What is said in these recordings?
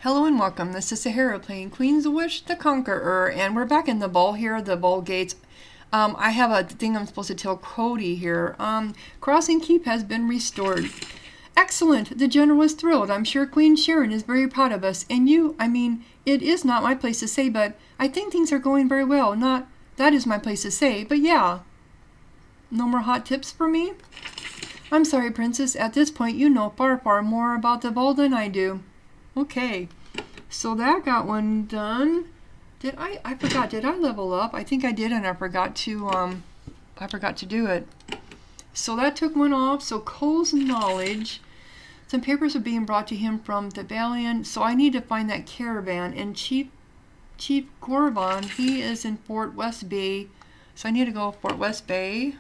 Hello and welcome. This is Sahara playing Queen's Wish the Conqueror, and we're back in the ball here, the ball gates. I have a thing I'm supposed to tell Cody here. Crossing Keep has been restored. Excellent! The general is thrilled. I'm sure Queen Sharon is very proud of us. And you, I mean, it is not my place to say, but I think things are going very well. Not that is my place to say, but yeah. No more hot tips for me? I'm sorry, Princess. At this point, you know far, far more about the ball than I do. Okay, so that got one done. I forgot, did I level up? I think I did, and I forgot to do it. So that took one off. So Cole's knowledge. Some papers are being brought to him from the Valiant. So I need to find that caravan. And Chief Corvan, he is in Fort West Bay. So I need to go to Fort West Bay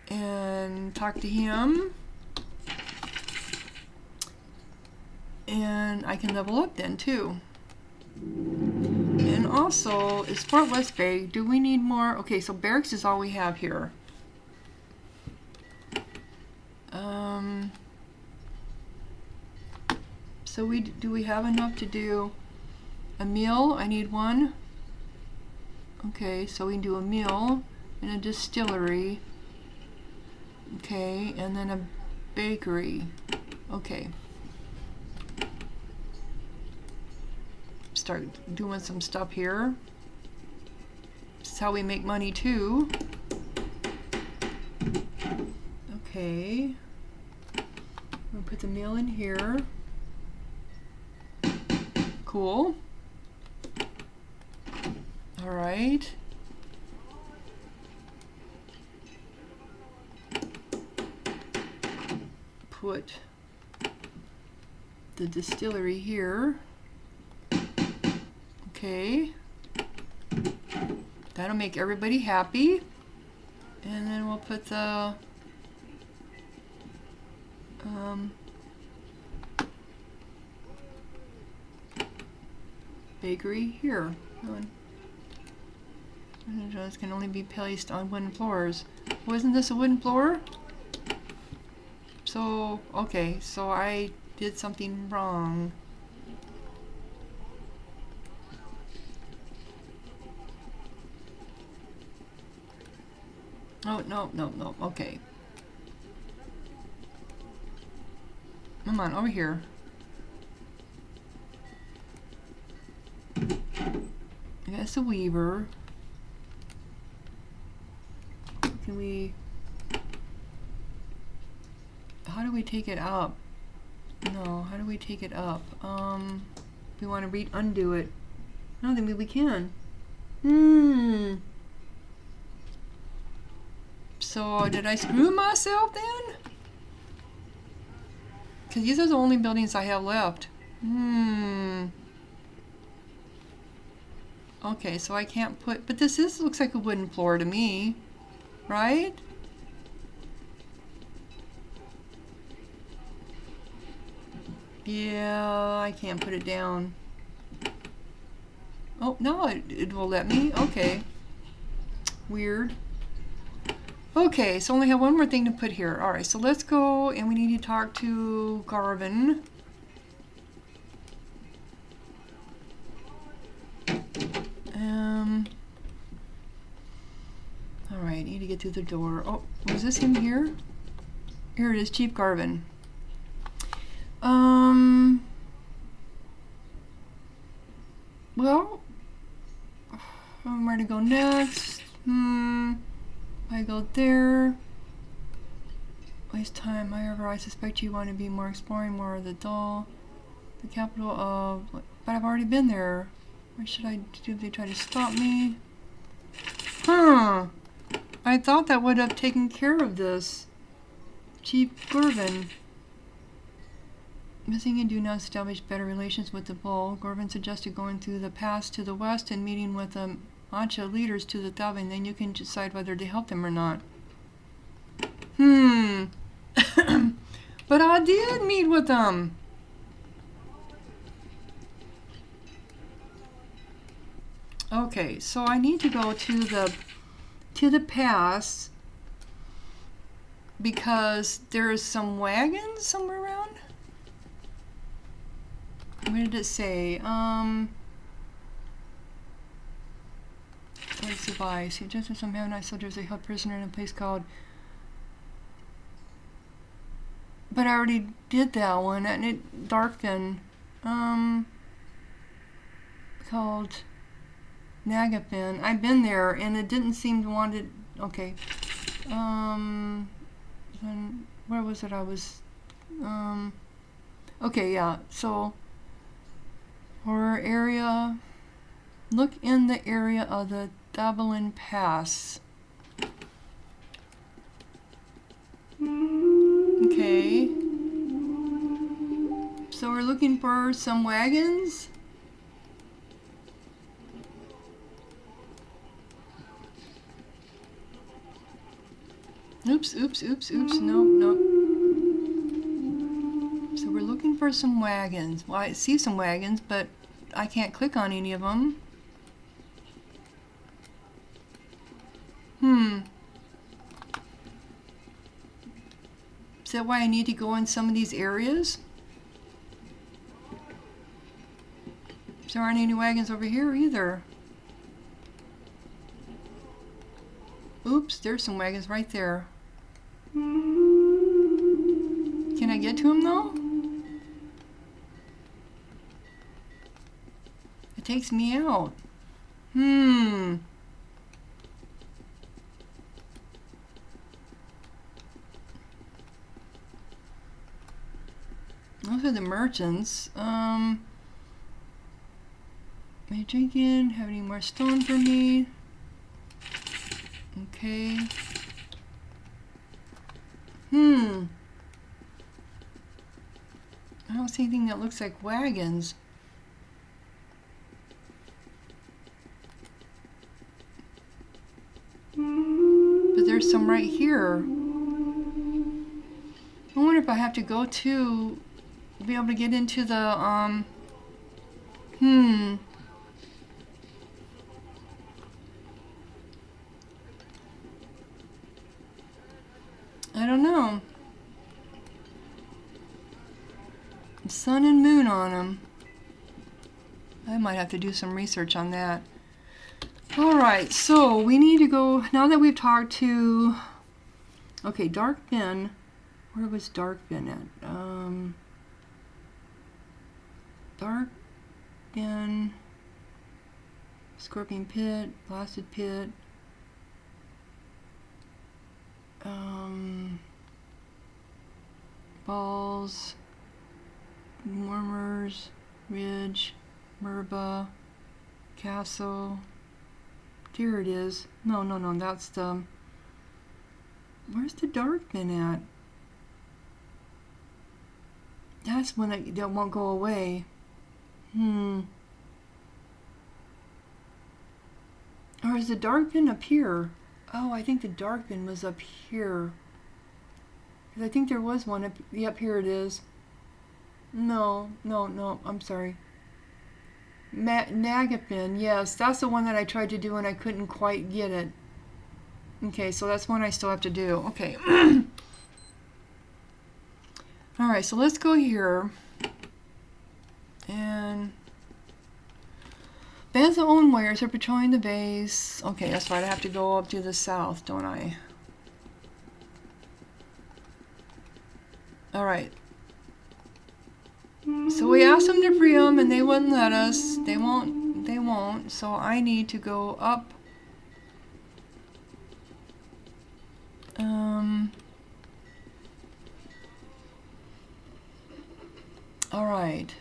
and talk to him. And I can level up then too. And also, is Fort West Bay, do we need more? Okay, so barracks is all we have here. So do we have enough to do a meal? I need one. Okay, so we can do a meal and a distillery. Okay, and then a bakery. Okay. Start doing some stuff here. This is how we make money too. Okay. We'll put the meal in here. Cool. All right. Put the distillery here. Okay, that'll make everybody happy. And then we'll put the bakery here. It can only be placed on wooden floors. Wasn't this a wooden floor? So, okay, so I did something wrong. Oh, no, okay. Come on, over here. That's a weaver. Can we... How do we take it up? No, how do we take it up? We want to undo it. I don't think we can. So, did I screw myself then? Because these are the only buildings I have left. Okay, so I can't put... But this looks like a wooden floor to me. Right? Yeah, I can't put it down. Oh, no, it will let me. Okay. Weird. Okay, so only have one more thing to put here. Alright, so let's go, and we need to talk to Garvin. Alright, need to get through the door. Oh, was this him here? Here it is, Chief Garvin. Well, where to go next? I go there. Waste time. However, I suspect you want to be more exploring more of the dull. The capital of... But I've already been there. Where should I do? They try to stop me? I thought that would have taken care of this. Chief Garvin. Missing and do not establish better relations with the bull. Garvin suggested going through the pass to the west and meeting with the Mancha leaders to the south, and then you can decide whether to help them or not. But I did meet with them. Okay, so I need to go to the pass because there's some wagons somewhere around. What did it say? Let's survive. See, just as some Ammonite soldiers, they held prisoner in a place called. But I already did that one, and it Darkfen. Called Nagafen. I've been there, and it didn't seem to want it. Okay. Then where was it? I was. Okay, yeah. So, horror area. Look in the area of the Dablin Pass. Okay. So we're looking for some wagons. Oops, oops, oops, oops. Nope, nope. So we're looking for some wagons. Well, I see some wagons, but I can't click on any of them. Is that why I need to go in some of these areas? There aren't any wagons over here either. Oops, there's some wagons right there. Can I get to them though? It takes me out. Those are the merchants. May I drink in? Have any more stone for me? Okay. I don't see anything that looks like wagons. But there's some right here. I wonder if I have to go to be able to get into the I don't know. Sun and moon on them. I might have to do some research on that. Alright, so we need to go, now that we've talked to, okay, Darkfen. Where was Darkfen at? Darkfen, Scorpion Pit, Blasted Pit, Balls, Warmers, Ridge, Merba, Castle. Here it is. No, that's the... Where's the Darkfen at? That's one that won't go away. Or is the Darkfen up here? Oh, I think the Darkfen was up here. Because I think there was one up... Yep, here it is. No, I'm sorry. Nagafen, yes, that's the one that I tried to do and I couldn't quite get it. Okay, so that's one I still have to do. Okay. Alright, so let's go here. And... Bands of own warriors are patrolling the base. Okay, that's right, I have to go up to the south, don't I? Alright. So we asked them to free them and they wouldn't let us. They won't. So I need to go up. Alright.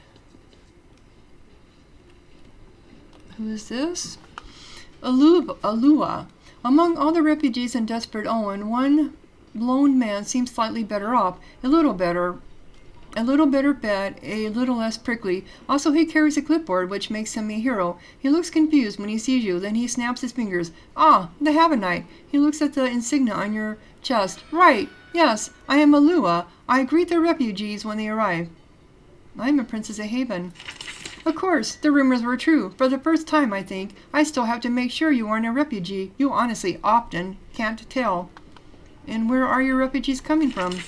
Who is this? Alua. Among all the refugees in Desperate Owen, one lone man seems slightly better off. A little better fed, a little less prickly. Also, he carries a clipboard, which makes him a hero. He looks confused when he sees you, then he snaps his fingers. Ah, the Havenite. He looks at the insignia on your chest. Right, yes, I am Alua. I greet the refugees when they arrive. I am a princess of Haven. Of course, the rumors were true. For the first time, I think. I still have to make sure you aren't a refugee. You honestly often can't tell. And where are your refugees coming from?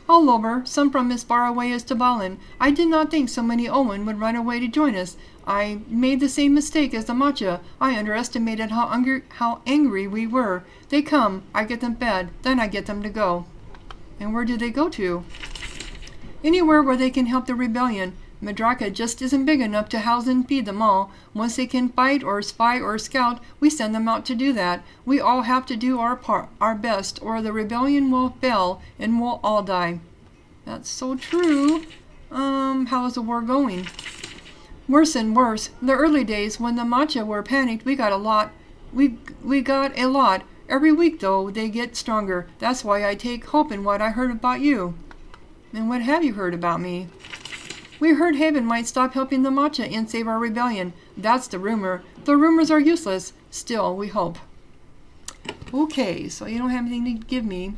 all over, some from as far away as Tabalan. I did not think so many Owen would run away to join us. I made the same mistake as the Matcha. I underestimated how angry we were. They come, I get them fed, then I get them to go. And where do they go to? Anywhere where they can help the rebellion. Madraka just isn't big enough to house and feed them all. Once they can fight or spy or scout, we send them out to do that. We all have to do our best, or the rebellion will fail and we'll all die. That's so true. How is the war going? Worse and worse. The early days when the Matcha were panicked, we got a lot. We got a lot. Every week though, they get stronger. That's why I take hope in what I heard about you. And what have you heard about me? We heard Haven might stop helping the Matcha and save our rebellion. That's the rumor. The rumors are useless. Still, we hope. Okay, so you don't have anything to give me.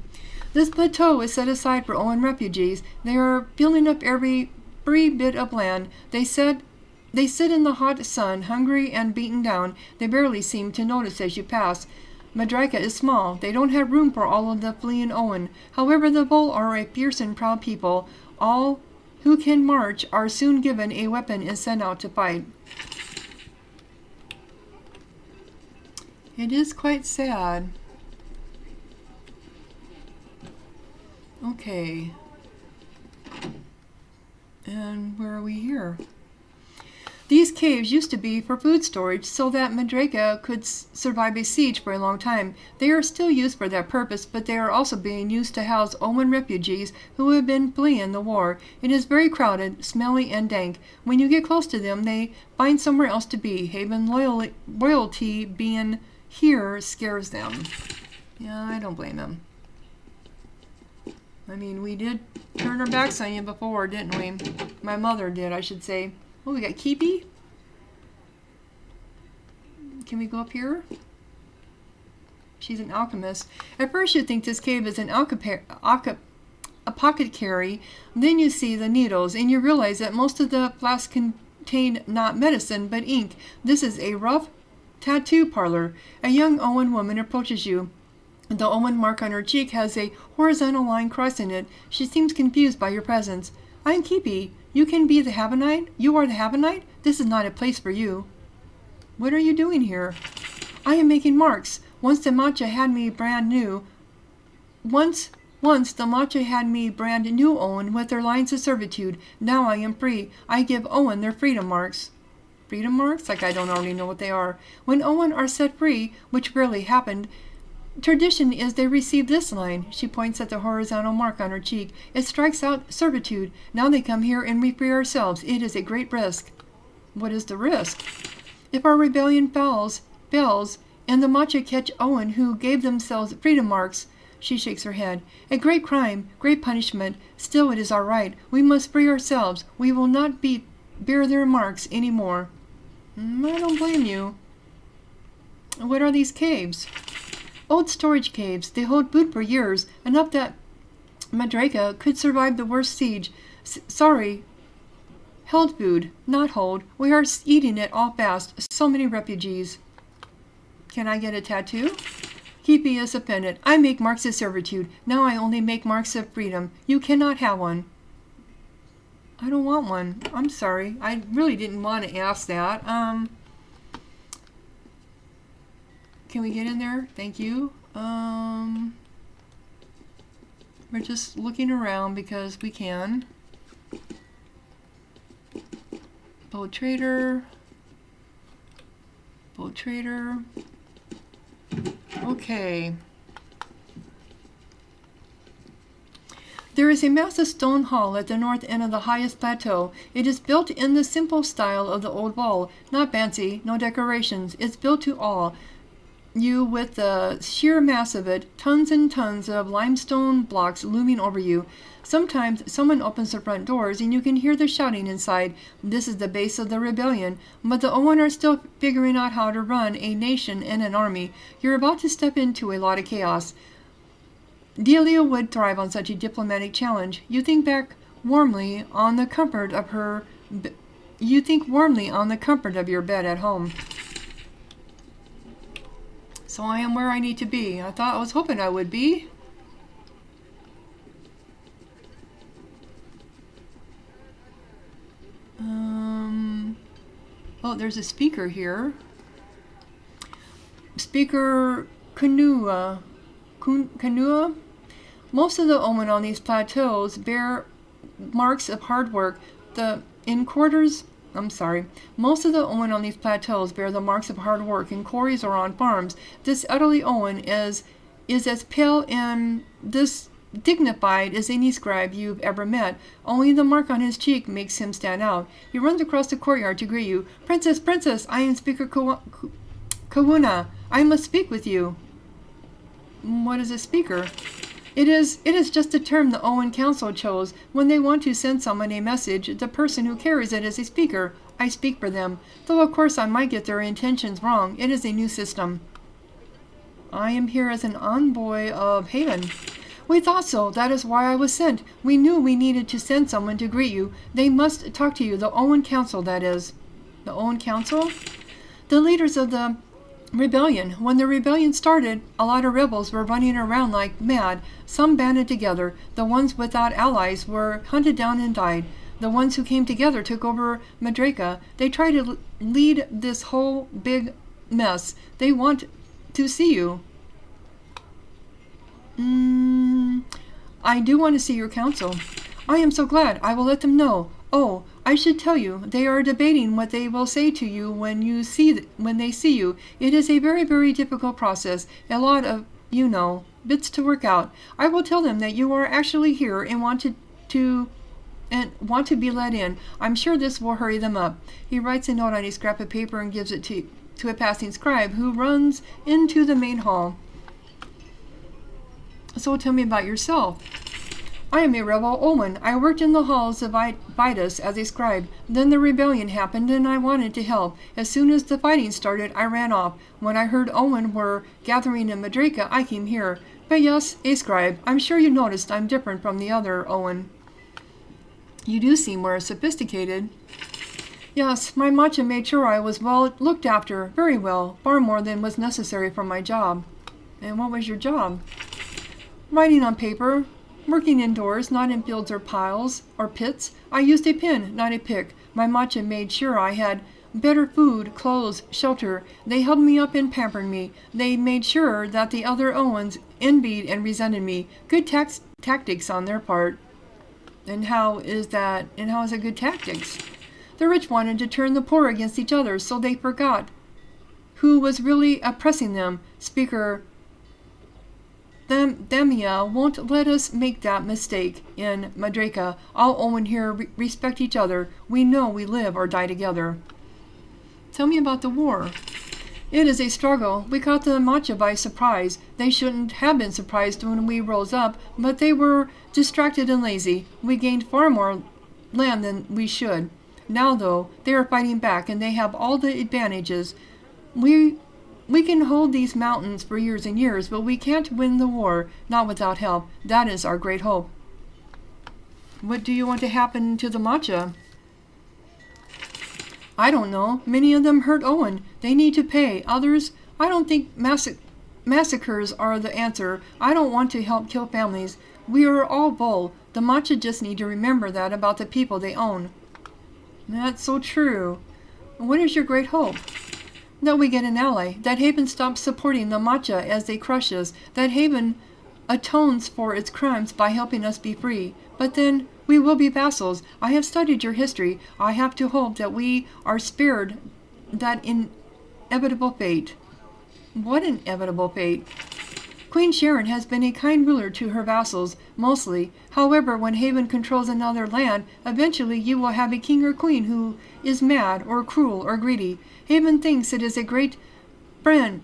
This plateau is set aside for Owen refugees. They are filling up every free bit of land. They sit in the hot sun, hungry and beaten down. They barely seem to notice as you pass. Madraka is small. They don't have room for all of the fleeing Owen. However, the Bull are a fierce and proud people. All who can march are soon given a weapon and sent out to fight. It is quite sad. Okay. And where are we here? These caves used to be for food storage so that Madraka could survive a siege for a long time. They are still used for that purpose, but they are also being used to house Owen refugees who have been fleeing the war. It is very crowded, smelly, and dank. When you get close to them, they find somewhere else to be. Haven royalty being here scares them. Yeah, I don't blame them. I mean, we did turn our backs on you before, didn't we? My mother did, I should say. Oh, we got Keepy. Can we go up here? She's an alchemist. At first you think this cave is an apothecary. Then you see the needles, and you realize that most of the flasks contain not medicine, but ink. This is a rough tattoo parlor. A young Owen woman approaches you. The Owen mark on her cheek has a horizontal line crossing it. She seems confused by your presence. I'm Keepy. You can be the Havanite? You are the Havanite? This is not a place for you. What are you doing here? I am making marks. Once the Matcha had me brand new. Once the Matcha had me brand new Owen with their lines of servitude. Now I am free. I give Owen their freedom marks. Freedom marks? Like I don't already know what they are. When Owen are set free, which rarely happened, tradition is they receive this line. She points at the horizontal mark on her cheek. It strikes out servitude. Now they come here and we free ourselves. It is a great risk. What is the risk? If our rebellion fails, and the Matcha catch Owen who gave themselves freedom marks, she shakes her head. A great crime, great punishment. Still it is our right. We must free ourselves. We will not bear their marks any more. I don't blame you. What are these caves? Old storage caves. They hold food for years, enough that Madraka could survive the worst siege. Sorry. Held food, not hold. We are eating it all fast. So many refugees. Can I get a tattoo? Keepy is offended. I make marks of servitude. Now I only make marks of freedom. You cannot have one. I don't want one. I'm sorry. I really didn't want to ask that. Can we get in there? Thank you. We're just looking around because we can. Bold trader. Bold trader. Okay. There is a massive stone hall at the north end of the highest plateau. It is built in the simple style of the old wall. Not fancy, no decorations. It's built to awe you with the sheer mass of it, tons and tons of limestone blocks looming over you. Sometimes someone opens the front doors and you can hear the shouting inside. This is the base of the rebellion, but the Owen are still figuring out how to run a nation and an army. You're about to step into a lot of chaos. Delia would thrive on such a diplomatic challenge. You think warmly on the comfort of your bed at home. So I am where I need to be. I was hoping I would be. Oh, there's a speaker here. Speaker Kanua. Kanua? Most of the Omen on these plateaus bear marks of hard work. Most of the Owen on these plateaus bear the marks of hard work in quarries or on farms. This elderly Owen is as pale and this dignified as any scribe you've ever met. Only the mark on his cheek makes him stand out. He runs across the courtyard to greet you. Princess, Princess, I am Speaker Kawuna. I must speak with you. What is a speaker? It is just a term the Owen Council chose when they want to send someone a message. The person who carries it is a speaker. I speak for them. Though of course I might get their intentions wrong. It is a new system. I am here as an envoy of Haven. We thought so. That is why I was sent. We knew we needed to send someone to greet you. They must talk to you. The Owen Council, that is. The Owen Council? The leaders of the rebellion. When the rebellion started, a lot of rebels were running around like mad. Some banded together. The ones without allies were hunted down and died. The ones who came together took over Madraka. They tried to lead this whole big mess. They want to see you. I do want to see your council. I am so glad. I will let them know. Oh, I should tell you, they are debating what they will say to you when they see you. It is a very, very difficult process. A lot of, bits to work out. I will tell them that you are actually here and want to be let in. I'm sure this will hurry them up. He writes a note on a scrap of paper and gives it to a passing scribe who runs into the main hall. So tell me about yourself. I am a rebel Owen. I worked in the halls of Vitus as a scribe. Then the rebellion happened and I wanted to help. As soon as the fighting started, I ran off. When I heard Owen were gathering in Madraka, I came here. But yes, a scribe. I'm sure you noticed I'm different from the other Owen. You do seem more sophisticated. Yes, my matcha made sure I was well looked after, very well, far more than was necessary for my job. And what was your job? Writing on paper, working indoors, not in fields or piles or pits. I used a pen, not a pick. My matcha made sure I had better food, clothes, shelter. They held me up and pampered me. They made sure that the other Owens envied and resented me. Good tactics on their part. And how is it good tactics? The rich wanted to turn the poor against each other, so they forgot who was really oppressing them. Speaker Damia won't let us make that mistake in Madraka. All Owen here respect each other. We know we live or die together. Tell me about the war. It is a struggle. We caught the matcha by surprise. They shouldn't have been surprised when we rose up, but they were distracted and lazy. We gained far more land than we should. Now, though, they are fighting back and they have all the advantages. We can hold these mountains for years and years, but we can't win the war, not without help. That is our great hope. What do you want to happen to the matcha? I don't know. Many of them hurt Owen. They need to pay. Others, I don't think massacres are the answer. I don't want to help kill families. We are all bull. The matcha just need to remember that about the people they own. That's so true. What is your great hope? That we get an ally. That Haven stops supporting the matcha as they crush us. That Haven atones for its crimes by helping us be free. But then we will be vassals. I have studied your history. I have to hope that we are spared that inevitable fate. What inevitable fate? Queen Sharon has been a kind ruler to her vassals, mostly. However, when Haven controls another land, eventually you will have a king or queen who is mad or cruel or greedy. Haven thinks it is a good friend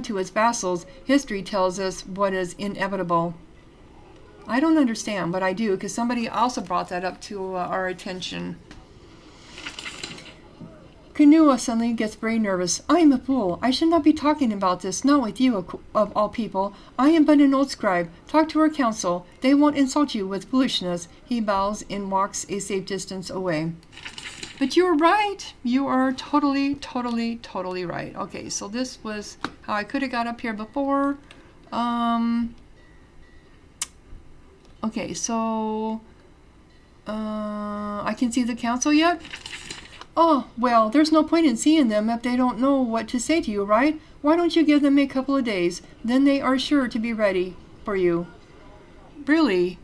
to its vassals. History tells us what is inevitable. I don't understand, but I do, because somebody also brought that up to our attention. Kanua suddenly gets very nervous. I am a fool. I should not be talking about this, not with you of all people. I am but an old scribe. Talk to our council. They won't insult you with foolishness. He bows and walks a safe distance away. But you were right. You are totally, totally, totally right. Okay, so this was how I could have got up here before. Okay, so I can see the council yet? Oh, well, there's no point in seeing them if they don't know what to say to you, right? Why don't you give them a couple of days? Then they are sure to be ready for you. Really?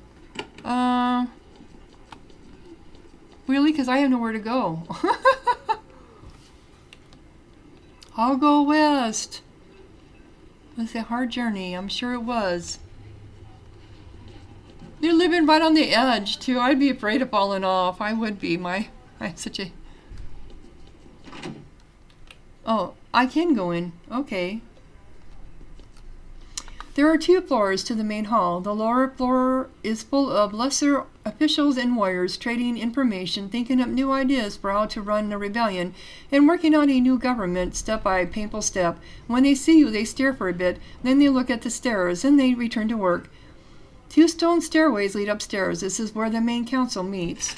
Really? Because I have nowhere to go. I'll go west. It was a hard journey. I'm sure it was. You're living right on the edge, too. I'd be afraid of falling off. I would be. I'm such a... Oh, I can go in. Okay. There are 2 floors to the main hall. The lower floor is full of lesser officials and warriors trading information, thinking up new ideas for how to run a rebellion, and working on a new government step by painful step. When they see you, they stare for a bit, then they look at the stairs, and they return to work. 2 stone stairways lead upstairs. This is where the main council meets.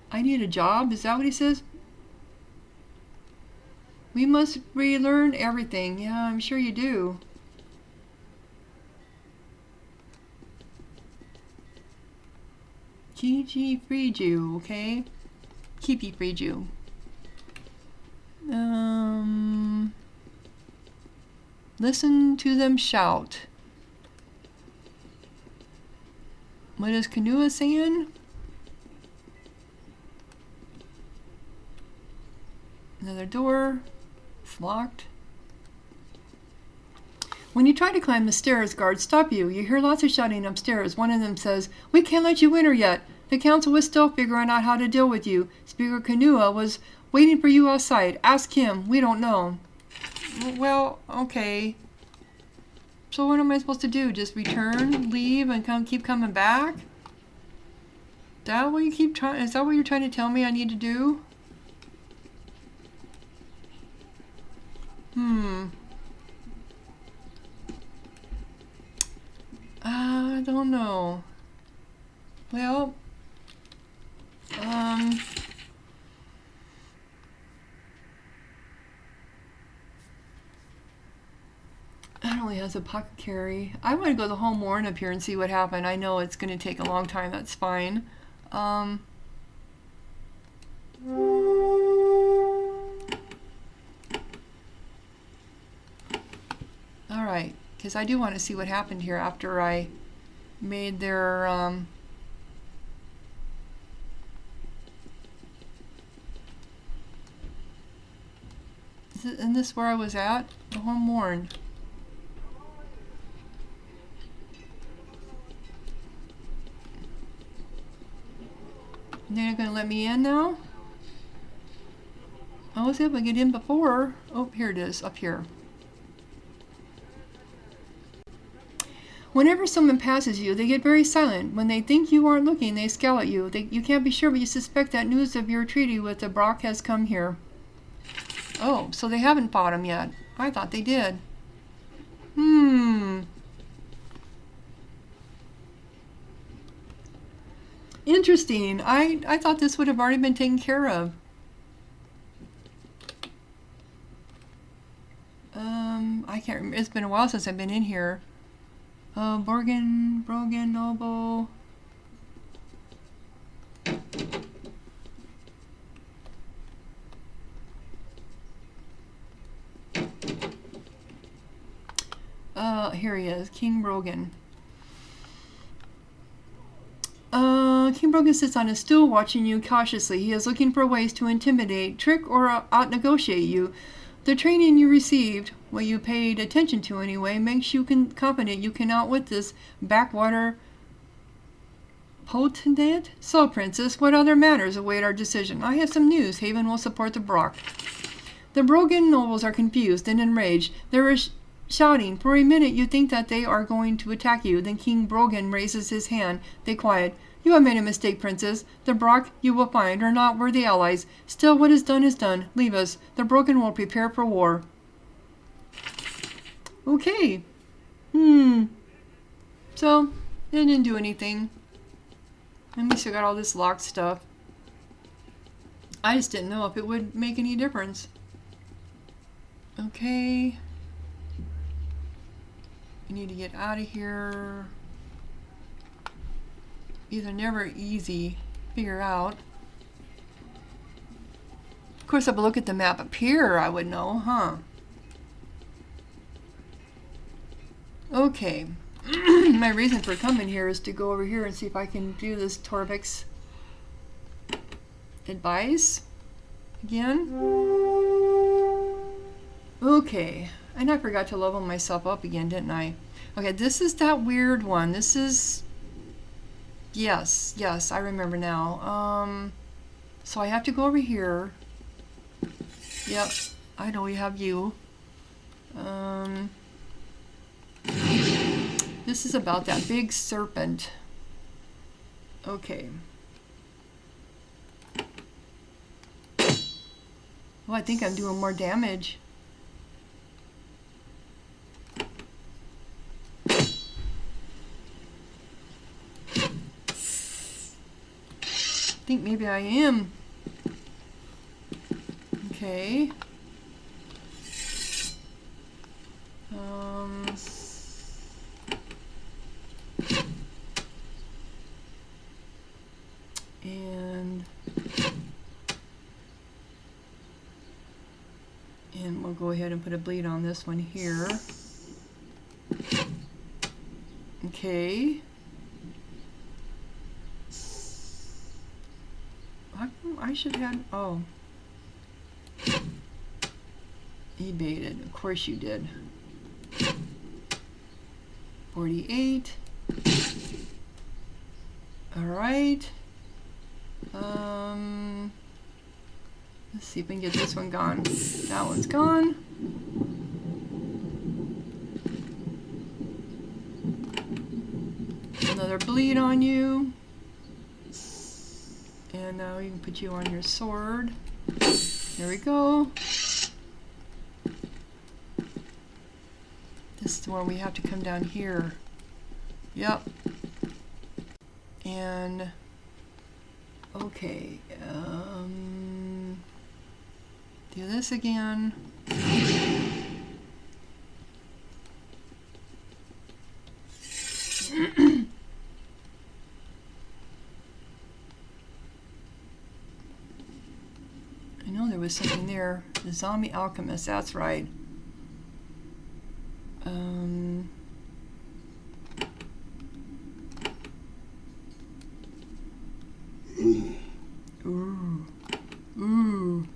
I need a job? Is that what he says? We must relearn everything. Yeah, I'm sure you do. Gigi freed you, okay? Keepy freed you. Listen to them shout. What is Canoa saying? Another door. It's locked. When you try to climb the stairs, guards stop you. You hear lots of shouting upstairs. One of them says, "We can't let you enter yet. The council is still figuring out how to deal with you. Speaker Canoa was waiting for you outside. Ask him. We don't know." Well, okay. So what am I supposed to do? Just return, leave, and keep coming back? Is that what you're trying to tell me I need to do? I don't know. Well, that only has a pocket carry. I want to go to the home warren up here and see what happened. I know it's going to take a long time. That's fine. Alright, because I do want to see what happened here after I made their, isn't this where I was at? The home warren. And they're going to let me in now? I was able to get in before. Oh, here it is, up here. Whenever someone passes you, they get very silent. When they think you aren't looking, they scowl at you. You can't be sure, but you suspect that news of your treaty with the Brock has come here. Oh, so they haven't fought him yet. I thought they did. Interesting. I thought this would have already been taken care of. I can't remember. It's been a while since I've been in here. Brogan, Noble. Here he is, King Brogan. King Brogan sits on a stool watching you cautiously. He is looking for ways to intimidate, trick, or out-negotiate you. The training you received, what you paid attention to anyway, makes you confident you can outwit this backwater potentate. So, Princess, what other matters await our decision? I have some news. Haven will support the Brock. The Brogan nobles are confused and enraged. There is shouting. For a minute you think that they are going to attack you. Then King Brogan raises his hand. They quiet. You have made a mistake, Princess. The Brock, you will find, are not worthy allies. Still, what is done is done. Leave us. The Brogan will prepare for war. Okay. So, it didn't do anything. And we still got all this locked stuff. I just didn't know if it would make any difference. Okay. I need to get out of here. These are never easy to figure out. Of course, if I look at the map up here, I would know, huh? Okay. My reason for coming here is to go over here and see if I can do this Torvic's advice again. Okay. And I forgot to level myself up again, didn't I? Okay, this is that weird one. This is... Yes, I remember now. So I have to go over here. Yep, I know we have you. This is about that big serpent. Okay. Well, I think I'm doing more damage. I think maybe I am. Okay. And we'll go ahead and put a bleed on this one here. Okay. I should have... Oh. He baited. Of course you did. 48. Alright. Let's see if we can get this one gone. That one's gone. Another bleed on you. And now we can put you on your sword. There we go. This is where we have to come down here. Yep. And okay, do this again. I know there was something there. The zombie alchemist, that's right. Ooh.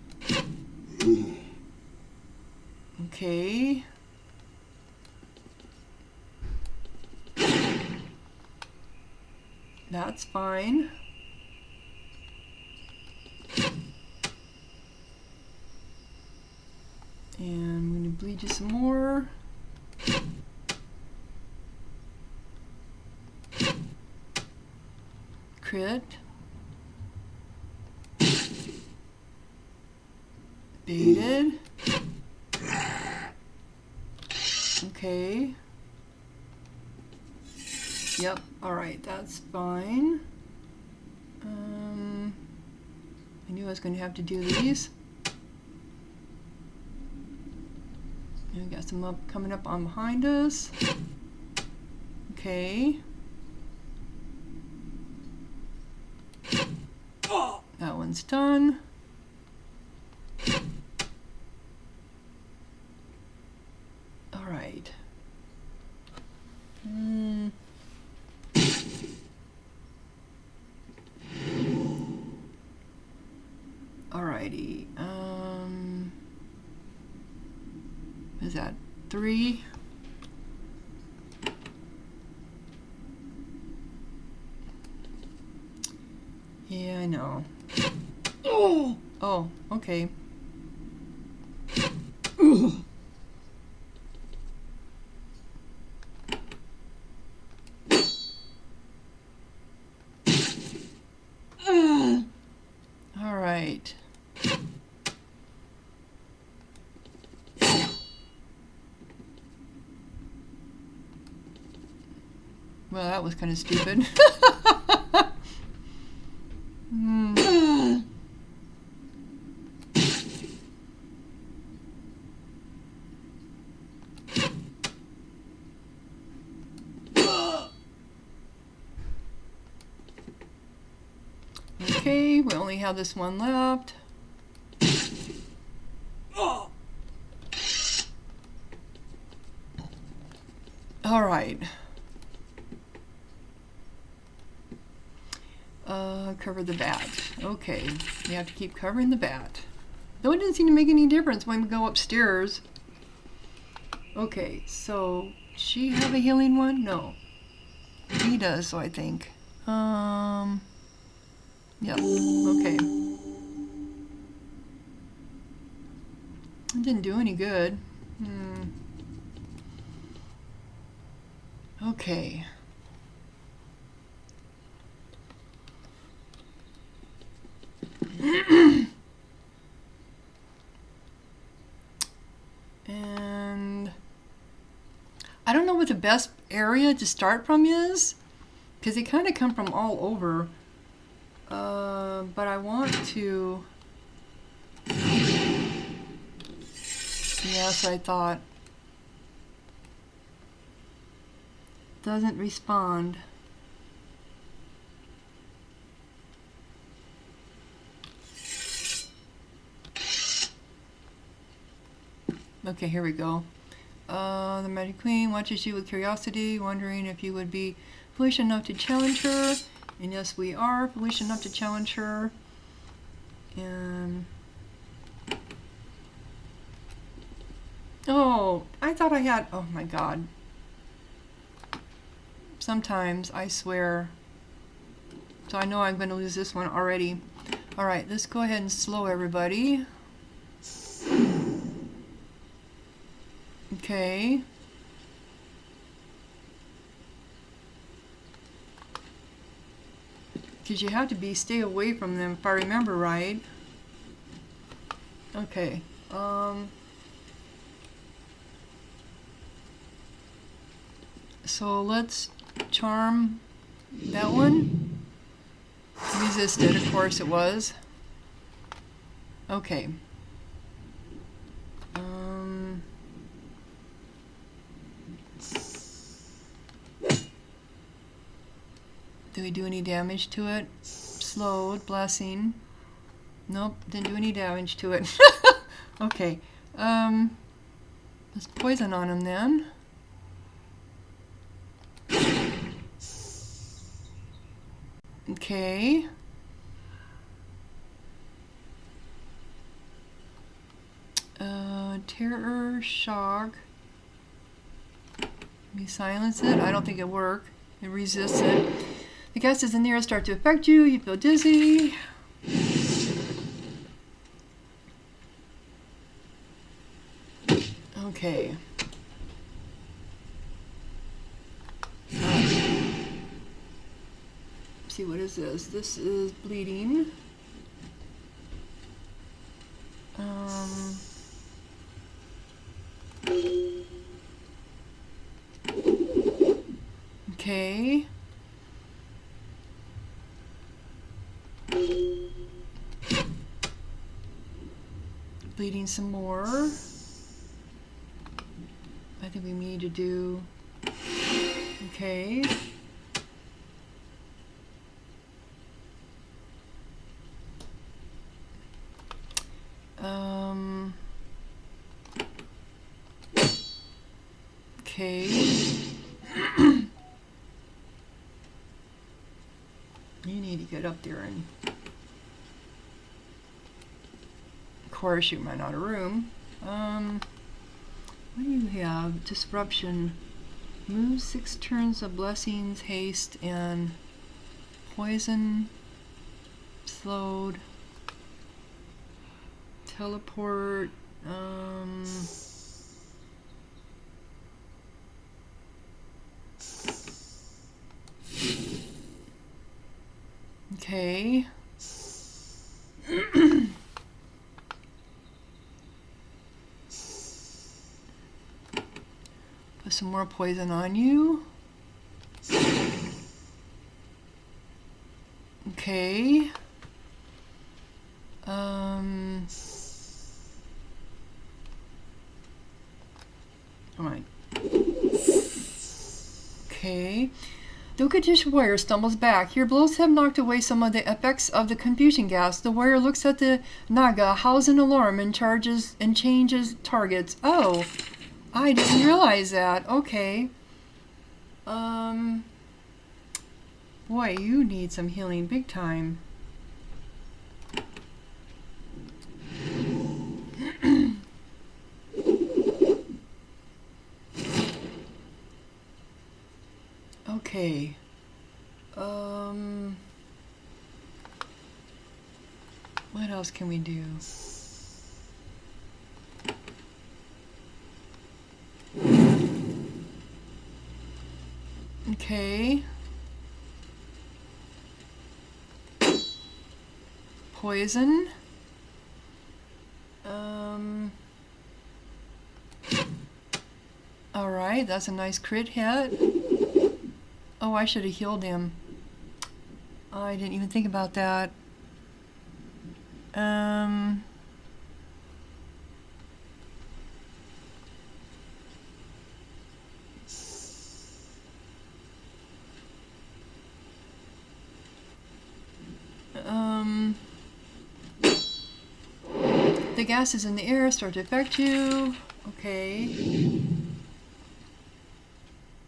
Okay. That's fine. And I'm going to bleed you some more. Crit. Baited. Okay. Yep, alright, that's fine. I knew I was going to have to do these. And we got some up coming up on behind us. Okay. That one's done. All right. Alrighty. Is that 3? Yeah, I know. Oh, okay. All right. Well, that was kind of stupid. Okay, we only have this one left. All right. Cover the bat. Okay, you have to keep covering the bat. Though it didn't seem to make any difference when we go upstairs. Okay, so she have a healing one? No. He does, so I think. Yep, okay. It didn't do any good. Okay. And I don't know what the best area to start from is, because they kind of come from all over. But I want to... Yes, I thought. Doesn't respond. Okay, here we go. The Magic Queen watches you with curiosity, wondering if you would be foolish enough to challenge her. And yes, we are foolish enough to challenge her. And... oh, I thought I had... oh my god. Sometimes, I swear. So I know I'm going to lose this one already. Alright, let's go ahead and slow everybody. Okay. Because you have to stay away from them if I remember right. Okay. So let's charm that one. Resisted, of course it was. Okay. Do we do any damage to it? Slowed, blessing. Nope, didn't do any damage to it. Okay. Let's poison on him then. Okay. Terror, shock. We silence it. I don't think it worked. It resists it. The gases in the air start to affect you. You feel dizzy. Okay. See, what is this? This is bleeding. Okay. Bleeding some more. I think we need to do... okay. Okay. You need to get up there and... of course, you might not have room. What do you have? Disruption. Move 6 turns of blessings, haste, and poison. Slowed. Teleport. Okay. Put some more poison on you. Okay. Alright. Okay. The Ukatish warrior stumbles back. Your blows have knocked away some of the effects of the confusion gas. The warrior looks at the Naga, howls an alarm, and changes targets. Oh, I didn't realize that. Okay. Boy, you need some healing big time. Okay. What else can we do? Okay. Poison. Alright, that's a nice crit hit. Oh, I should have healed him. Oh, I didn't even think about that. The gases in the air start to affect you. Okay.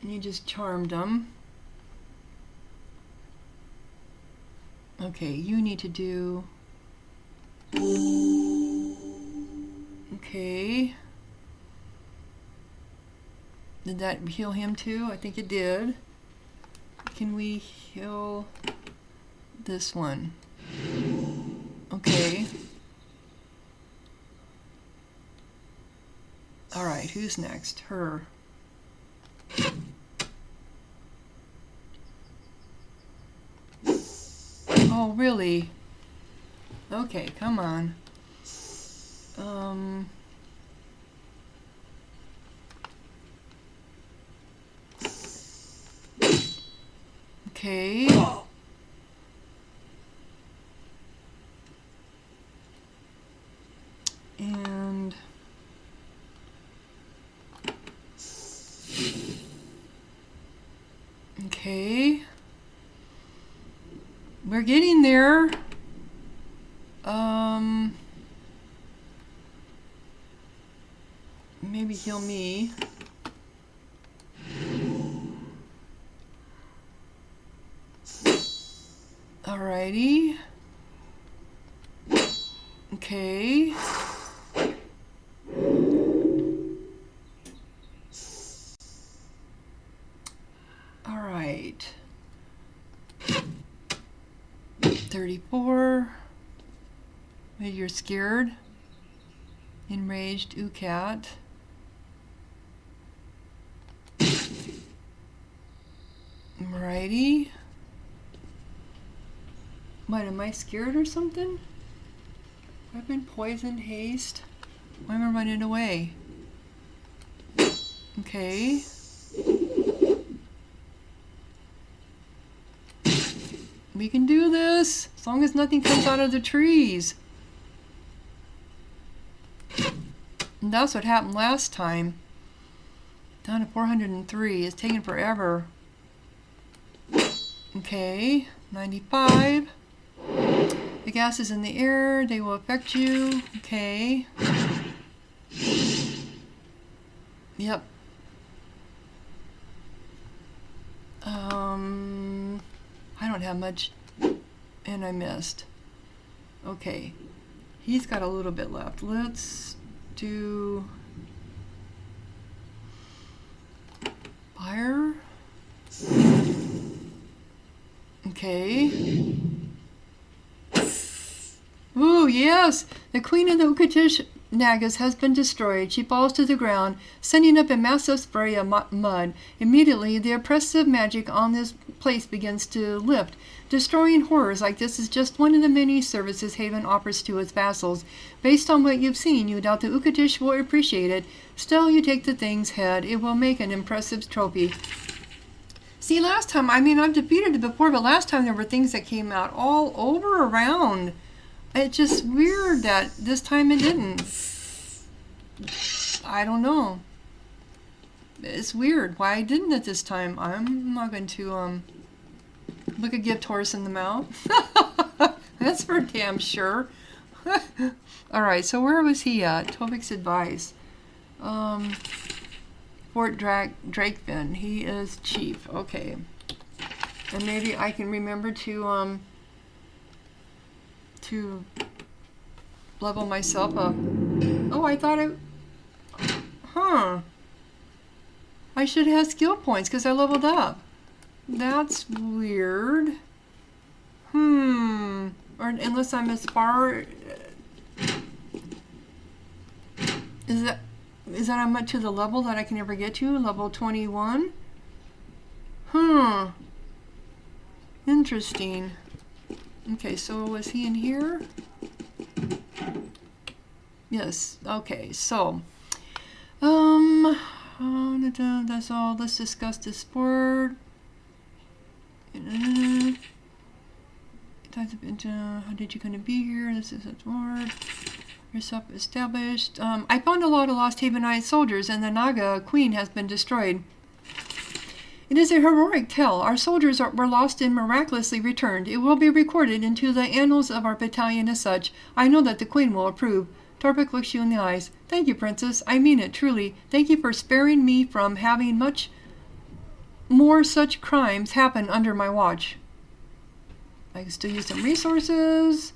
And you just charmed them. Okay, you need to do... Okay. Did that heal him too? I think it did. Can we heal this one? Okay. Alright, who's next? Her. Oh, really? Okay, come on. Okay. And... Okay. We're getting there. Maybe heal me. Alrighty. Okay. Alright. 34. Maybe you're scared. Enraged Ucat. Alrighty. What, am I scared or something? I've been poisoned, haste. Why am I running away? Okay. We can do this, as long as nothing comes out of the trees. And that's what happened last time. Down to 403. It's taking forever. Okay, 95. The gases in the air, they will affect you. Okay. Yep. I don't have much, and I missed. Okay. He's got a little bit left. Let's do fire. Okay. Ooh, yes! The queen of the Ukatish Nagas has been destroyed. She falls to the ground, sending up a massive spray of mud. Immediately, the oppressive magic on this place begins to lift. Destroying horrors like this is just one of the many services Haven offers to its vassals. Based on what you've seen, you doubt the Ukatish will appreciate it. Still, you take the thing's head. It will make an impressive trophy. See, last time, I mean, I've defeated it before, but last time there were things that came out all over around. It's just weird that this time it didn't. I don't know. It's weird. Why didn't it this time? I'm not going to, Look a gift horse in the mouth. That's for damn sure. Alright, so where was he at? Torvic's advice. Fort Drakefin. He is chief. Okay. And maybe I can remember to level myself up. Oh, I thought I should have skill points because I leveled up. That's weird. Or unless I'm as far. Is that I'm up to the level that I can ever get to? Level 21? Interesting. Okay, so was he in here? Yes. Okay, so that's all. Let's discuss this sport. How did you come to be here? This is a word. Yourself established. I found a lot of lost Havenite soldiers, and the Naga queen has been destroyed. It is a heroic tale. Our soldiers were lost and miraculously returned. It will be recorded into the annals of our battalion as such. I know that the queen will approve. Torvic looks you in the eyes. Thank you, princess. I mean it, truly. Thank you for sparing me from having much more such crimes happen under my watch. I can still use some resources.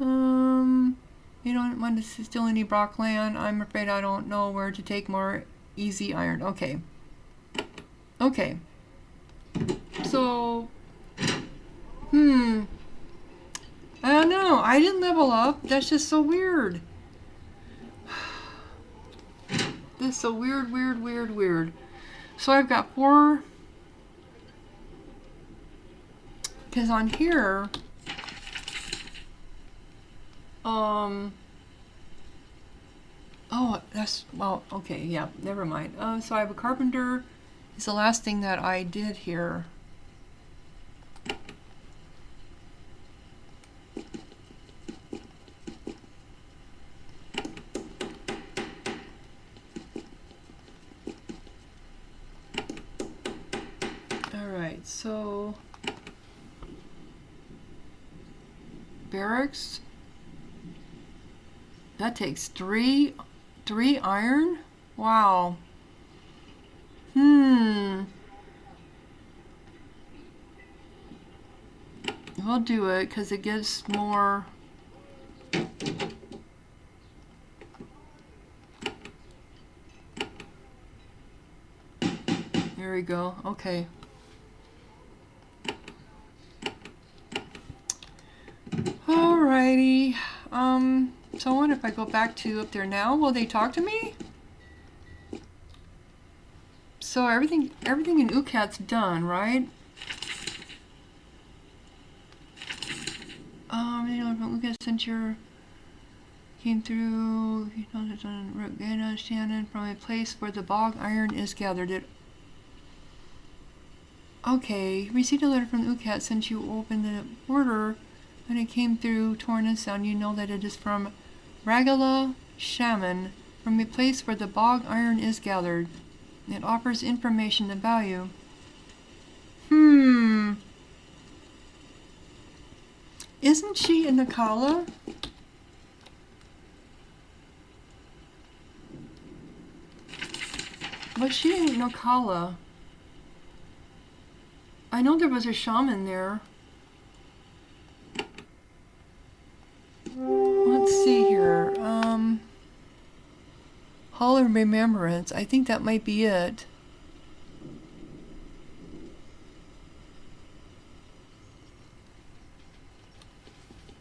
You don't want to steal any Brock land. I'm afraid I don't know where to take more easy iron. Okay. Okay. So, I don't know. I didn't level up. That's just so weird. This is so weird. So I've got 4. Because on here, oh, that's, well, okay, yeah, never mind. So I have a carpenter. It's the last thing that I did here. Alright, so barracks. That takes 3 iron? Wow. We'll do it because it gives more. There we go. Okay. Alrighty. So I wonder if I go back to up there now, will they talk to me? So everything in Ukat's done, right? You know, from Ukat since you came through, you know, it's on Rugana Shannon from a place where the bog iron is gathered. Okay, received a letter from Ukat since you opened the order. When it came through Torna Sound, you know that it is from Ragala Shaman, from a place where the bog iron is gathered. It offers information of value. Isn't she in Nakala? Was she in Nakala? I know there was a shaman there. Let's see here. Hall of Remembrance. I think that might be it.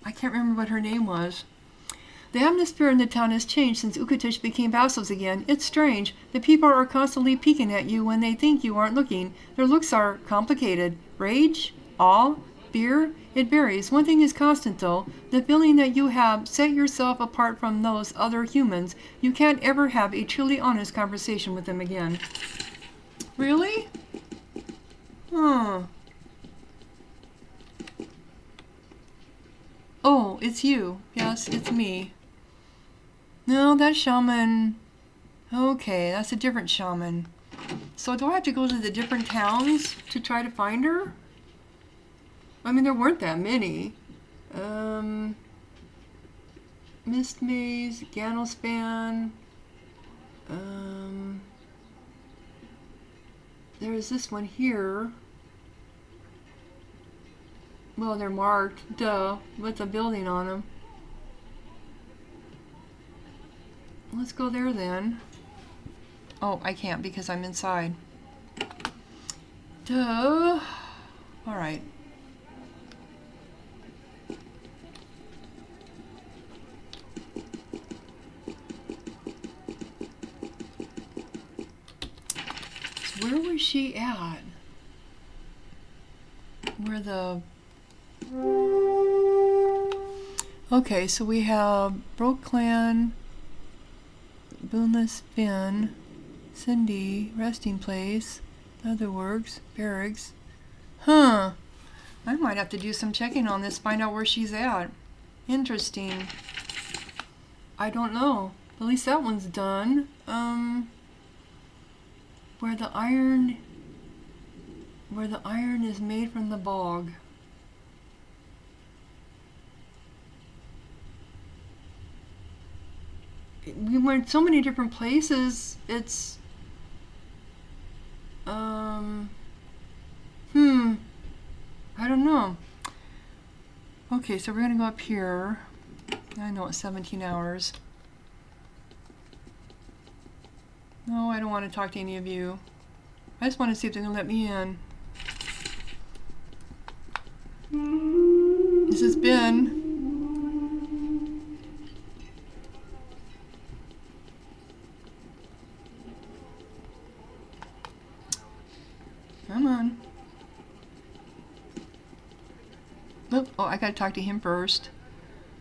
I can't remember what her name was. The atmosphere in the town has changed since Ukatish became vassals again. It's strange. The people are constantly peeking at you when they think you aren't looking. Their looks are complicated. Rage? Awe? Fear? It varies. One thing is constant, though. The feeling that you have set yourself apart from those other humans. You can't ever have a truly honest conversation with them again. Really? Huh. Oh, it's you. Yes, it's me. No, that shaman. Okay, that's a different shaman. So do I have to go to the different towns to try to find her? I mean, there weren't that many. Mist Maze, Ganelspan. There is this one here. Well, they're marked, duh, with a building on them. Let's go there then. Oh, I can't because I'm inside. Duh. Alright. So where was she at? Where the... Okay, so we have Broke Clan, Boonless Finn, Cindy, Resting Place, Leatherworks, Barracks. Huh. I might have to do some checking on this, find out where she's at. Interesting. I don't know. At least that one's done. Where the iron is made from the bog. We went so many different places. It's I don't know. Okay, so we're gonna go up here. I know it's 17 hours. No, I don't want to talk to any of you. I just want to see if they're gonna let me in. This has been Come on. Oh, I gotta talk to him first.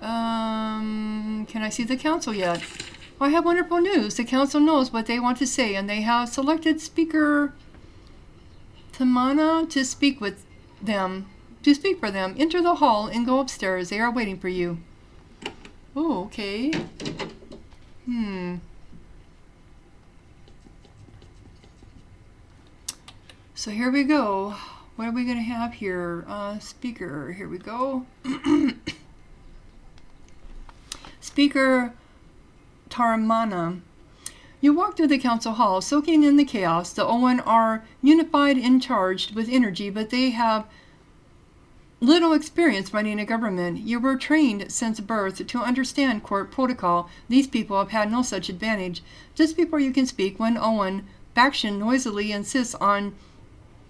Can I see the council yet? Well, I have wonderful news. The council knows what they want to say, and they have selected Speaker Tamana to speak with them. To speak for them. Enter the hall and go upstairs. They are waiting for you. Oh, okay. So here we go. What are we going to have here? Speaker. Here we go. Speaker Taramana. You walk through the council hall, soaking in the chaos. The Owen are unified and charged with energy, but they have little experience running a government. You were trained since birth to understand court protocol. These people have had no such advantage. Just before you can speak, one Owen faction noisily insists on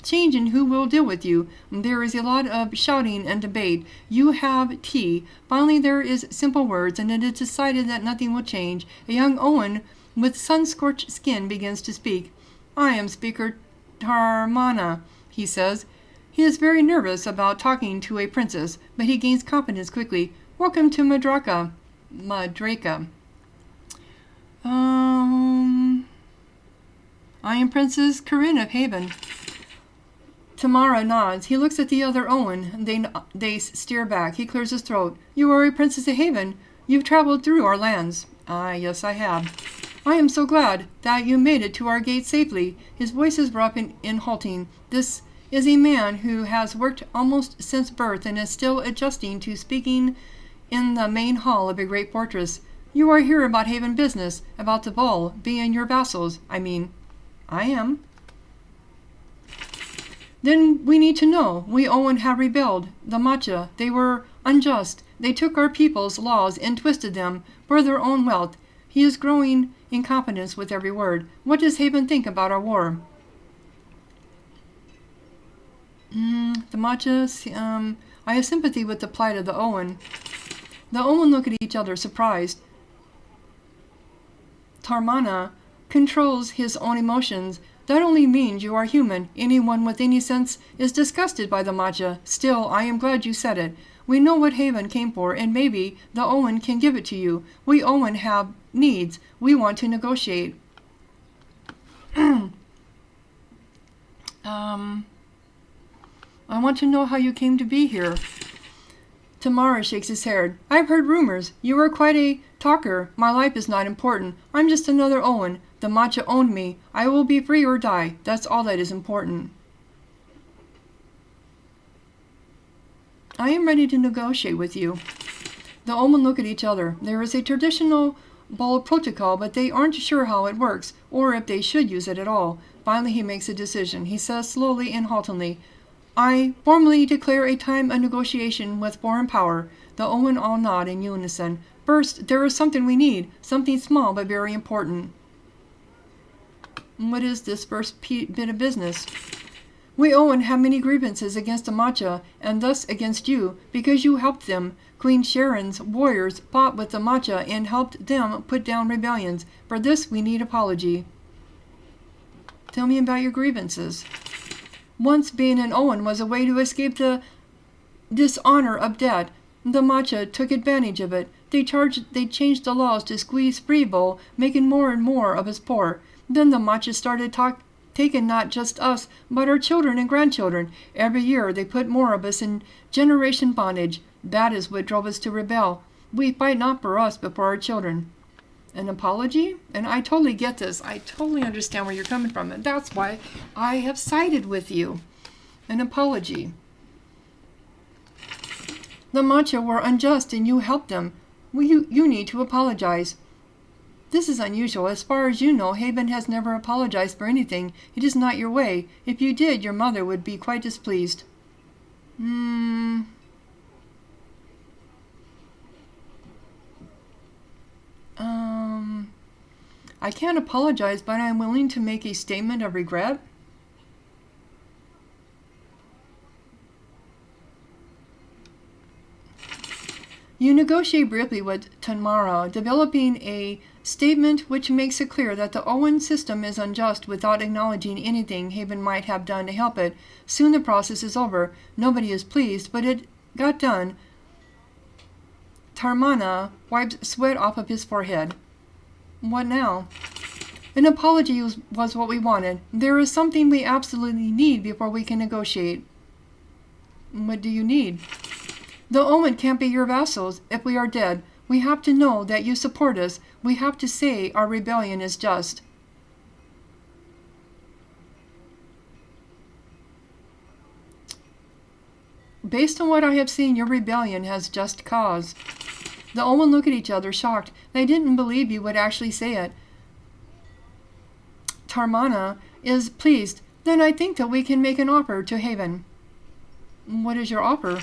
changing who will deal with you. There is a lot of shouting and debate. You have tea. Finally, there is simple words, and it is decided that nothing will change. A young Owen with sun-scorched skin begins to speak. I am Speaker Tarmana, he says. He is very nervous about talking to a princess, but he gains confidence quickly. Welcome to Madraka. I am Princess Corinne of Haven. Tamara nods. He looks at the other Owen. They steer back. He clears his throat. You are a princess of Haven. You've traveled through our lands. Ah, yes, I have. I am so glad that you made it to our gate safely. His voice is rough and halting. This is a man who has worked almost since birth and is still adjusting to speaking in the main hall of a great fortress. You are here about Haven business, about the ball, being your vassals. I am. Then we need to know. We Owen have rebelled. The Matcha, they were unjust. They took our people's laws and twisted them for their own wealth. He is growing in confidence with every word. What does Haven think about our war? The Matcha, I have sympathy with the plight of the Owen. The Owen look at each other, surprised. Tarmana controls his own emotions. That only means you are human. Anyone with any sense is disgusted by the Matcha. Still, I am glad you said it. We know what Haven came for, and maybe the Owen can give it to you. We Owen have needs. We want to negotiate. I want to know how you came to be here. Tamara shakes his head. I've heard rumors. You are quite a talker. My life is not important. I'm just another Owen. The Matcha owned me. I will be free or die. That's all that is important. I am ready to negotiate with you. The Omen look at each other. There is a traditional ball protocol, but they aren't sure how it works, or if they should use it at all. Finally, he makes a decision. He says slowly and haltingly, I formally declare a time of negotiation with foreign power. The Omen all nod in unison. First, there is something we need, something small but very important. What is this first bit of business? We Owen have many grievances against the Matcha, and thus against you, because you helped them. Queen Sharon's warriors fought with the Matcha and helped them put down rebellions. For this we need apology. Tell me about your grievances. Once being an Owen was a way to escape the dishonor of debt. The Matcha took advantage of it. They changed the laws to squeeze Freeville, making more and more of us poor. Then the Matcha started taking not just us, but our children and grandchildren. Every year they put more of us in generation bondage. That is what drove us to rebel. We fight not for us, but for our children. An apology? And I totally get this. I totally understand where you're coming from. And that's why I have sided with you. An apology. The Matcha were unjust and you helped them. You need to apologize. This is unusual. As far as you know, Haven has never apologized for anything. It is not your way. If you did, your mother would be quite displeased. I can't apologize, but I'm willing to make a statement of regret. You negotiate briefly with Tanmara, developing a statement which makes it clear that the Owen system is unjust without acknowledging anything Haven might have done to help it. Soon the process is over. Nobody is pleased, but it got done. Tarmana wipes sweat off of his forehead. What now? An apology was what we wanted. There is something we absolutely need before we can negotiate. What do you need? The Omen can't be your vassals if we are dead. We have to know that you support us. We have to say our rebellion is just. Based on what I have seen, your rebellion has just cause. The Omen look at each other, shocked. They didn't believe you would actually say it. Tarmana is pleased. Then I think that we can make an offer to Haven. What is your offer?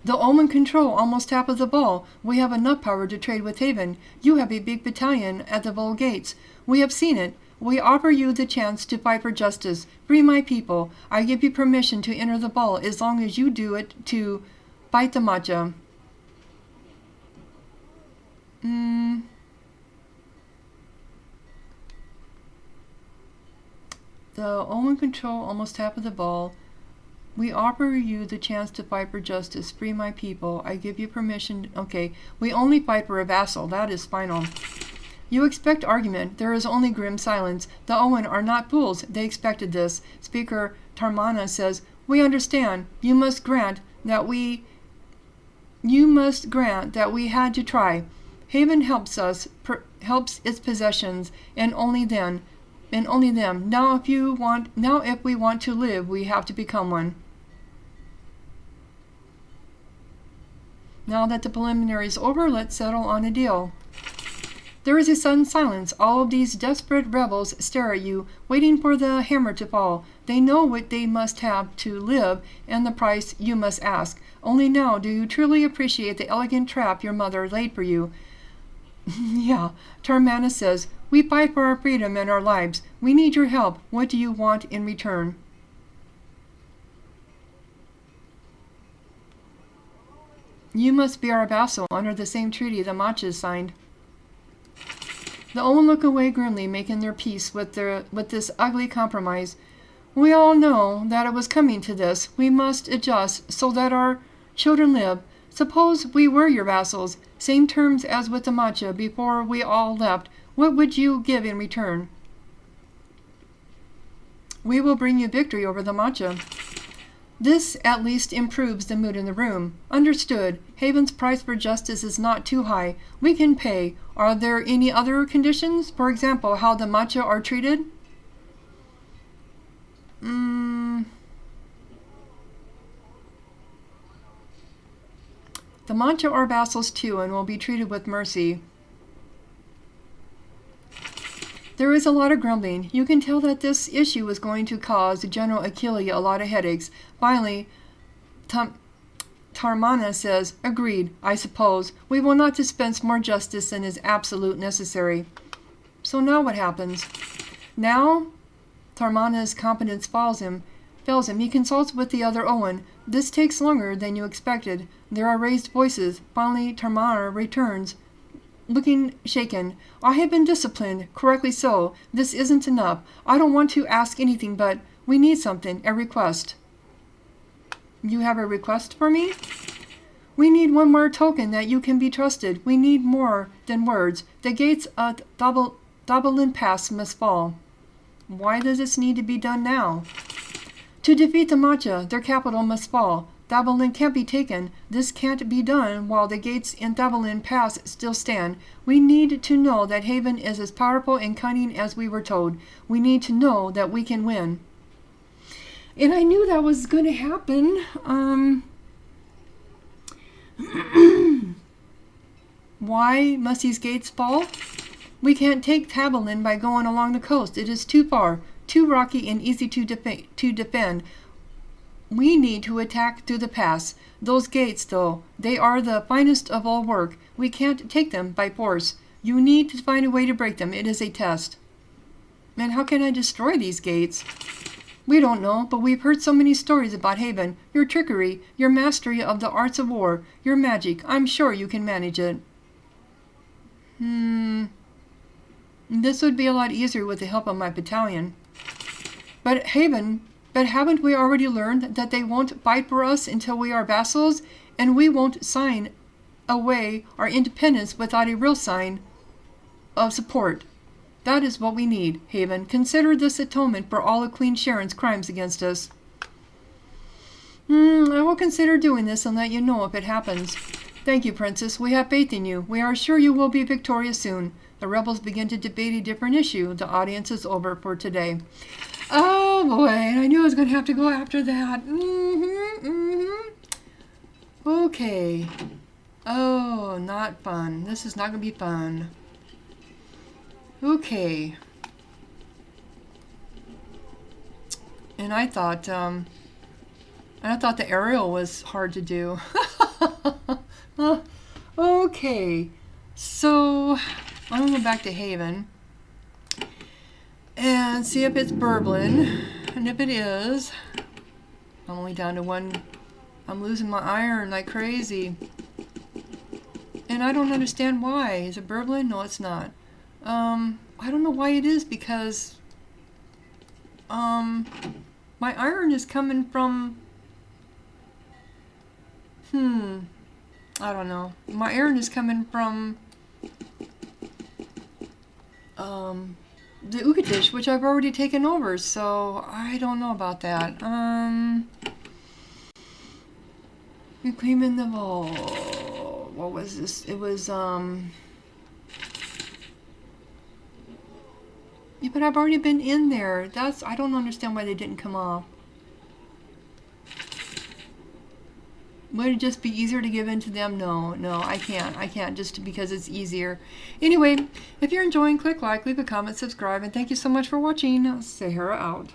The Omen control almost half of the Vol. We have enough power to trade with Haven. You have a big battalion at the Vol gates. We have seen it. We offer you the chance to fight for justice. Free my people. I give you permission to enter the Vol as long as you do it to fight the Matcha. The Omen control almost half of the Vol. We offer you the chance to fight for justice. Free my people. I give you permission. Okay, we only fight for a vassal. That is final. You expect argument. There is only grim silence. The Owen are not fools. They expected this. Speaker Tarmana says, we understand. You must grant that we had to try. Haven helps us, helps its possessions, and only then, and only them. Now if we want to live, we have to become one. Now that the preliminary is over, let's settle on a deal. There is a sudden silence. All of these desperate rebels stare at you, waiting for the hammer to fall. They know what they must have to live and the price you must ask. Only now do you truly appreciate the elegant trap your mother laid for you. Yeah, Tarmana says, we fight for our freedom and our lives. We need your help. What do you want in return? You must be our vassal under the same treaty the Matchas signed. The Omen look away grimly, making their peace with this ugly compromise. We all know that it was coming to this. We must adjust so that our children live. Suppose we were your vassals, same terms as with the Matcha before we all left. What would you give in return? We will bring you victory over the Matcha. This at least improves the mood in the room. Understood. Haven's price for justice is not too high. We can pay. Are there any other conditions? For example, how the Matcha are treated? The Mancha are vassals too and will be treated with mercy. There is a lot of grumbling. You can tell that this issue is going to cause General Achille a lot of headaches. Finally, Tarmana says, agreed, I suppose. We will not dispense more justice than is absolute necessary. So now what happens? Now, Tarmana's competence fails him. He consults with the other Owen. This takes longer than you expected. There are raised voices. Finally, Tarmana returns, looking shaken. I have been disciplined, correctly so. This isn't enough. I don't want to ask anything, but we need something, a request. You have a request for me? We need one more token that you can be trusted. We need more than words. The gates of Dabalin Pass must fall. Why does this need to be done now? To defeat the Mancha, their capital must fall. Dabalin can't be taken. This can't be done while the gates in Dabalin Pass still stand. We need to know that Haven is as powerful and cunning as we were told. We need to know that we can win. And I knew that was going to happen. Why must these gates fall? We can't take Dabalin by going along the coast. It is too far, too rocky and easy to defend. We need to attack through the pass. Those gates, though, they are the finest of all work. We can't take them by force. You need to find a way to break them. It is a test. And how can I destroy these gates? We don't know, but we've heard so many stories about Haven. Your trickery, your mastery of the arts of war, your magic. I'm sure you can manage it. This would be a lot easier with the help of my battalion. But haven't we already learned that they won't fight for us until we are vassals, and we won't sign away our independence without a real sign of support? That is what we need, Haven. Consider this atonement for all of Queen Sharon's crimes against us. I will consider doing this and let you know if it happens. Thank you, Princess. We have faith in you. We are sure you will be victorious soon. The rebels begin to debate a different issue. The audience is over for today. Oh boy, I knew I was going to have to go after that. Okay. Oh, not fun. This is not going to be fun. Okay. And I thought the aerial was hard to do. Okay. So I'm gonna go back to Haven and see if it's Burblin. And if it is, I'm only down to one. I'm losing my iron like crazy. And I don't understand why. Is it Burblin? No, it's not. I don't know why it is, because my iron is coming from I don't know. My iron is coming from the Ukatish, which I've already taken over, so I don't know about that. Reclaiming the Vault. What was this? It was yeah, but I've already been in there. I don't understand why they didn't come off. Would it just be easier to give in to them? No, I can't. I can't, just because it's easier. Anyway, if you're enjoying, click like, leave a comment, subscribe, and thank you so much for watching. Sahara out.